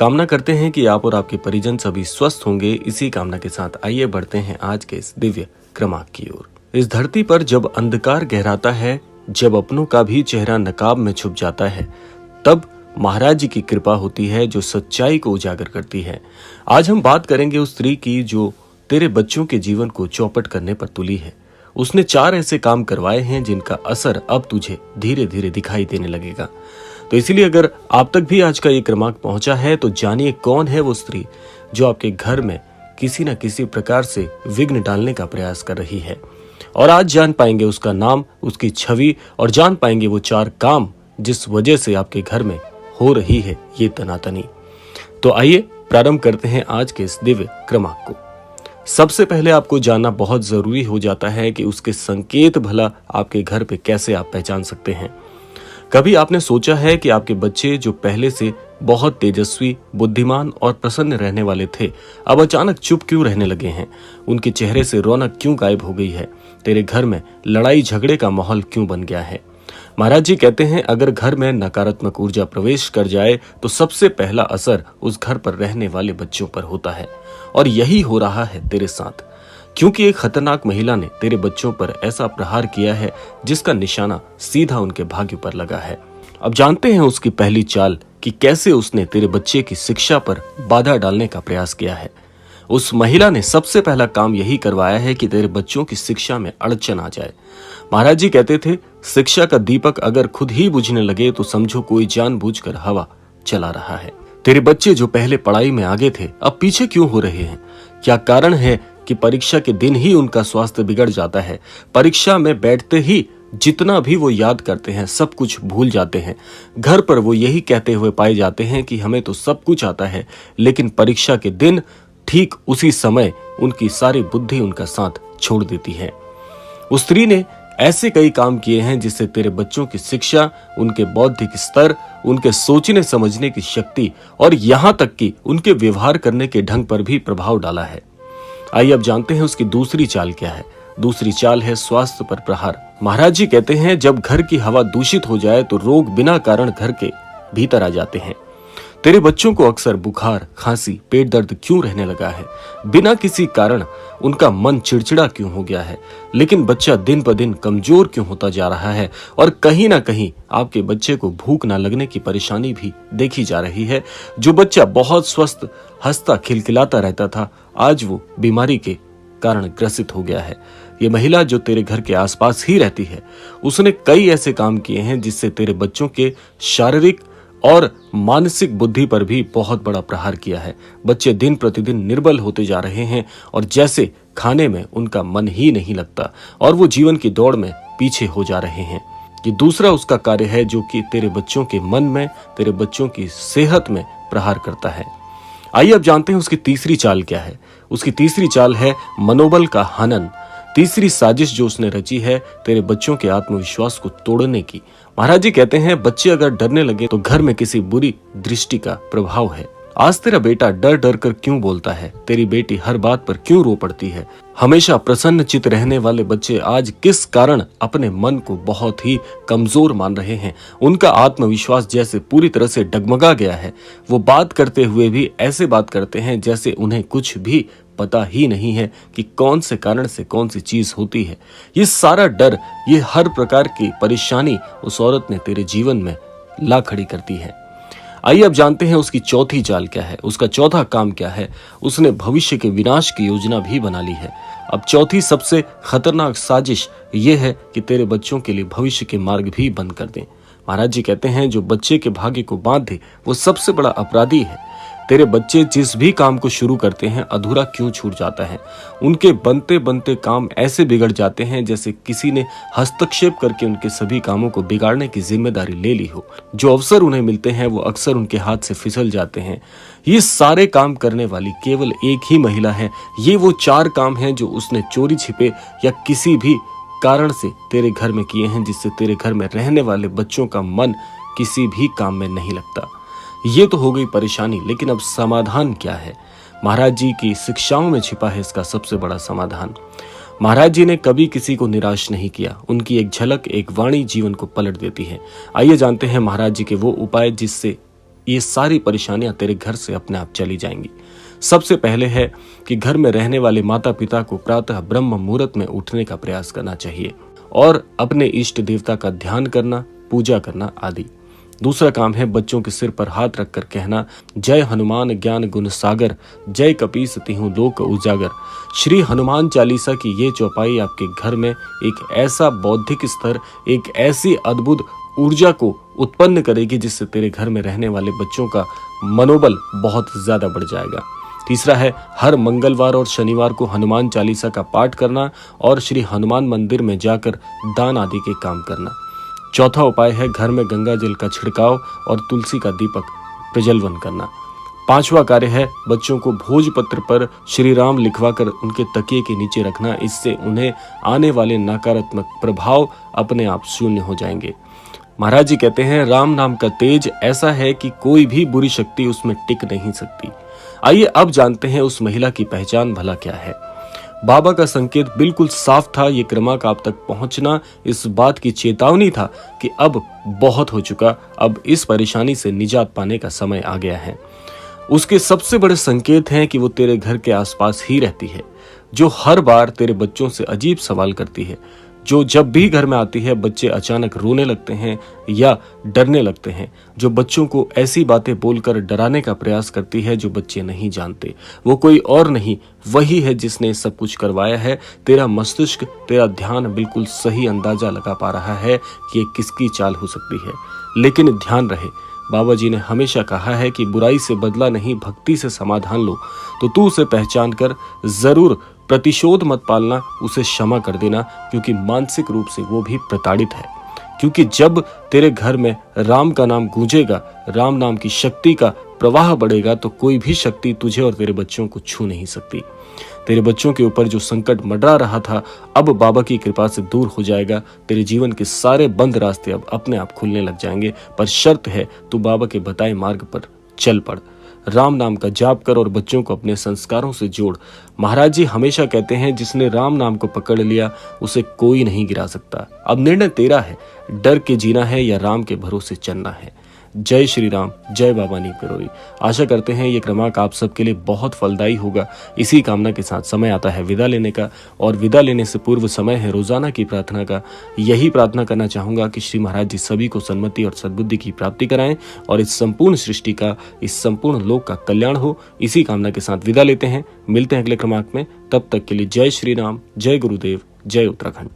कामना करते हैं कि आप और आपके परिजन सभी स्वस्थ होंगे। इसी कामना के साथ आइए बढ़ते हैं आज के इस दिव्य क्रमांक की ओर। इस धरती पर जब अंधकार गहराता है, जब अपनों का भी चेहरा नकाब में छुप जाता है, तब महाराज जी की कृपा होती है जो सच्चाई को उजागर करती है। आज हम बात करेंगे उस स्त्री की जो तेरे बच्चों के जीवन को चौपट करने पर तुली है। उसने 4 ऐसे काम करवाए हैं जिनका असर अब तुझे धीरे धीरे दिखाई देने लगेगा। तो इसीलिए अगर आप तक भी आज का ये क्रमांक पहुंचा है तो जानिए कौन है वो स्त्री जो आपके घर में किसी न किसी प्रकार से विघ्न डालने का प्रयास कर रही है। और आज जान पाएंगे उसका नाम, उसकी छवि और जान पाएंगे वो 4 काम जिस वजह से आपके घर में हो रही है ये तनातनी। तो आइए प्रारंभ करते हैं आज के इस दिव्य क्रमांक को। सबसे पहले आपको जानना बहुत जरूरी हो जाता है कि उसके संकेत भला आपके घर पे कैसे आप पहचान सकते हैं। कभी आपने सोचा है कि आपके बच्चे जो पहले से बहुत तेजस्वी, बुद्धिमान और प्रसन्न रहने वाले थे, अब अचानक चुप क्यों रहने लगे हैं? उनके चेहरे से रौनक क्यों गायब हो गई है? तेरे घर में लड़ाई झगड़े का माहौल क्यों बन गया है? महाराज जी कहते हैं अगर घर में नकारात्मक ऊर्जा प्रवेश कर जाए तो सबसे पहला असर उस घर पर रहने वाले बच्चों पर होता है। और यही हो रहा है तेरे साथ, क्योंकि एक खतरनाक महिला ने तेरे बच्चों पर ऐसा प्रहार किया है जिसका निशाना सीधा उनके भाग्य पर लगा है। अब जानते हैं उसकी पहली चाल कि कैसे उसने तेरे बच्चे की शिक्षा पर बाधा डालने का प्रयास किया है। उस महिला ने सबसे पहला काम यही करवाया है कि तेरे बच्चों की शिक्षा में अड़चन आ जाए। महाराज जी कहते थे शिक्षा का दीपक अगर खुद ही बुझने लगे तो समझो कोई जानबूझकर हवा चला रहा है। तेरे बच्चे जो पहले पढ़ाई में आगे थे अब पीछे क्यों हो रहे हैं? क्या कारण है कि परीक्षा के दिन ही उनका स्वास्थ्य बिगड़ जाता है? परीक्षा में बैठते ही जितना भी वो याद करते हैं सब कुछ भूल जाते हैं। घर पर वो यही कहते हुए पाए जाते हैं कि हमें तो सब कुछ आता है, लेकिन परीक्षा के दिन ठीक उसी समय उनकी सारी बुद्धि उनका साथ छोड़ देती है। उस स्त्री ने ऐसे कई काम किए हैं जिससे तेरे बच्चों की शिक्षा, उनके बौद्धिक स्तर, उनके सोचने समझने की शक्ति और यहाँ तक कि उनके व्यवहार करने के ढंग पर भी प्रभाव डाला है। आइए अब जानते हैं उसकी दूसरी चाल क्या है। दूसरी चाल है स्वास्थ्य पर प्रहार। महाराज जी कहते हैं जब घर की हवा दूषित हो जाए तो रोग बिना कारण घर के भीतर आ जाते हैं। तेरे बच्चों को अक्सर बुखार, खांसी, पेट दर्द क्यों रहने लगा है? बिना किसी कारण उनका मन चिड़चिड़ा क्यों हो गया है? लेकिन बच्चा दिन पर दिन कमजोर क्यों होता जा रहा है? और कहीं ना कहीं आपके बच्चे को भूख ना लगने की परेशानी भी देखी जा रही है। जो बच्चा बहुत स्वस्थ, हंसता, खिलखिलाता रहता था, आज वो बीमारी के कारण ग्रसित हो गया है। ये महिला जो तेरे घर के आसपास ही रहती है, उसने कई ऐसे काम किए हैं जिससे तेरे बच्चों के शारीरिक और मानसिक बुद्धि पर भी बहुत बड़ा प्रहार किया है। बच्चे दिन प्रतिदिन निर्बल होते जा रहे हैं और जैसे खाने में उनका मन ही नहीं लगता और वो जीवन की दौड़ में पीछे हो जा रहे हैं। ये दूसरा उसका कार्य है जो कि तेरे बच्चों के मन में, तेरे बच्चों की सेहत में प्रहार करता है। आइए अब जानते हैं उसकी तीसरी चाल क्या है। उसकी तीसरी चाल है मनोबल का हनन। तीसरी साजिश जो उसने रची है तेरे बच्चों के आत्मविश्वास को तोड़ने की। महाराज जी कहते हैं बच्चे अगर डरने लगे तो घर में किसी बुरी दृष्टि का प्रभाव है। आज तेरा बेटा डर डर कर क्यों बोलता है? तेरी बेटी हर बात पर क्यों रो पड़ती है? हमेशा प्रसन्न चित्त रहने वाले बच्चे आज किस कारण अपने मन को बहुत ही कमजोर मान रहे हैं? उनका आत्मविश्वास जैसे पूरी तरह से डगमगा गया है। वो बात करते हुए भी ऐसे बात करते हैं जैसे उन्हें कुछ भी पता ही नहीं है कि कौन से कारण से कौन सी चीज होती है। ये सारा डर, ये हर प्रकार की परेशानी उस औरत ने तेरे जीवन में ला खड़ी करती है। आइए अब जानते हैं उसकी चौथी चाल क्या है। उसका चौथा काम क्या है। उसने भविष्य के विनाश की योजना भी बना ली है। अब चौथी सबसे खतरनाक साजिश ये है कि तेरे बच्चों के लिए भविष्य के मार्ग भी बंद कर दें। महाराज जी कहते हैं जो बच्चे के भाग्य को बांध दे वो सबसे बड़ा अपराधी है। तेरे बच्चे जिस भी काम को शुरू करते हैं अधूरा क्यों छूट जाता है? उनके बनते बनते काम ऐसे बिगड़ जाते हैं जैसे किसी ने हस्तक्षेप करके उनके सभी कामों को बिगाड़ने की जिम्मेदारी ले ली हो। जो अवसर उन्हें मिलते हैं वो अक्सर उनके हाथ से फिसल जाते हैं। ये सारे काम करने वाली केवल एक ही महिला है। ये वो 4 काम हैं जो उसने चोरी छिपे या किसी भी कारण से तेरे घर में किए हैं जिससे तेरे घर में रहने वाले बच्चों का मन किसी भी काम में नहीं लगता। ये तो हो गई परेशानी, लेकिन अब समाधान क्या है? महाराज जी की शिक्षाओं में छिपा है इसका सबसे बड़ा समाधान। महाराज जी ने कभी किसी को निराश नहीं किया। उनकी एक झलक, एक वाणी जीवन को पलट देती है। आइए जानते हैं महाराज जी के वो उपाय जिससे ये सारी परेशानियां तेरे घर से अपने आप चली जाएंगी। सबसे पहले है कि घर में रहने वाले माता पिता को प्रातः ब्रह्म मुहूर्त में उठने का प्रयास करना चाहिए और अपने इष्ट देवता का ध्यान करना, पूजा करना आदि। दूसरा काम है बच्चों के सिर पर हाथ रखकर कहना, जय हनुमान ज्ञान गुण सागर, जय कपीस तिहुँ लोक उजागर। श्री हनुमान चालीसा की ये चौपाई आपके घर में एक ऐसा बौद्धिक स्तर, एक ऐसी अद्भुत ऊर्जा को उत्पन्न करेगी जिससे तेरे घर में रहने वाले बच्चों का मनोबल बहुत ज्यादा बढ़ जाएगा। तीसरा है हर मंगलवार और शनिवार को हनुमान चालीसा का पाठ करना और श्री हनुमान मंदिर में जाकर दान आदि के काम करना। चौथा उपाय है घर में गंगा जल का छिड़काव और तुलसी का दीपक प्रज्वलन करना। पांचवा कार्य है बच्चों को भोजपत्र पर श्री राम लिखवाकर उनके तकिए के नीचे रखना। इससे उन्हें आने वाले नकारात्मक प्रभाव अपने आप शून्य हो जाएंगे। महाराज जी कहते हैं राम नाम का तेज ऐसा है कि कोई भी बुरी शक्ति उसमें टिक नहीं सकती। आइए अब जानते हैं उस महिला की पहचान भला क्या है। बाबा का संकेत बिल्कुल साफ था। ये क्रमांक आप तक पहुंचना इस बात की चेतावनी था कि अब बहुत हो चुका, अब इस परेशानी से निजात पाने का समय आ गया है। उसके सबसे बड़े संकेत हैं कि वो तेरे घर के आसपास ही रहती है, जो हर बार तेरे बच्चों से अजीब सवाल करती है, जो जब भी घर में आती है बच्चे अचानक रोने लगते हैं या डरने लगते हैं, जो बच्चों को ऐसी बातें बोलकर डराने का प्रयास करती है जो बच्चे नहीं जानते। वो कोई और नहीं, वही है जिसने सब कुछ करवाया है। तेरा मस्तिष्क, तेरा ध्यान बिल्कुल सही अंदाजा लगा पा रहा है कि ये किसकी चाल हो सकती है। लेकिन ध्यान रहे, बाबा जी ने हमेशा कहा है कि बुराई से बदला नहीं, भक्ति से समाधान लो। तो तू उसे पहचान कर जरूर प्रतिशोध मत पालना, उसे क्षमा कर देना, क्योंकि मानसिक रूप से वो भी प्रताड़ित है। क्योंकि जब तेरे घर में राम का नाम गूंजेगा, राम नाम की शक्ति का प्रवाह बढ़ेगा, तो कोई भी शक्ति तुझे और तेरे बच्चों को छू नहीं सकती। तेरे बच्चों के ऊपर जो संकट मंडरा रहा था अब बाबा की कृपा से दूर हो जाएगा। तेरे जीवन के सारे बंद रास्ते अब अपने आप खुलने लग जाएंगे, पर शर्त है तू बाबा के बताए मार्ग पर चल पड़। राम नाम का जाप कर और बच्चों को अपने संस्कारों से जोड़। महाराज जी हमेशा कहते हैं जिसने राम नाम को पकड़ लिया उसे कोई नहीं गिरा सकता। अब निर्णय तेरा है, डर के जीना है या राम के भरोसे चलना है। जय श्री राम, जय बाबा नीम करोड़ी। आशा करते हैं ये क्रमांक आप सबके लिए बहुत फलदायी होगा। इसी कामना के साथ समय आता है विदा लेने का, और विदा लेने से पूर्व समय है रोजाना की प्रार्थना का। यही प्रार्थना करना चाहूंगा कि श्री महाराज जी सभी को सन्मति और सद्बुद्धि की प्राप्ति कराएं और इस संपूर्ण सृष्टि का, इस संपूर्ण लोक का कल्याण हो। इसी कामना के साथ विदा लेते हैं, मिलते हैं अगले क्रमांक में। तब तक के लिए जय श्री राम, जय गुरुदेव, जय उत्तराखंड।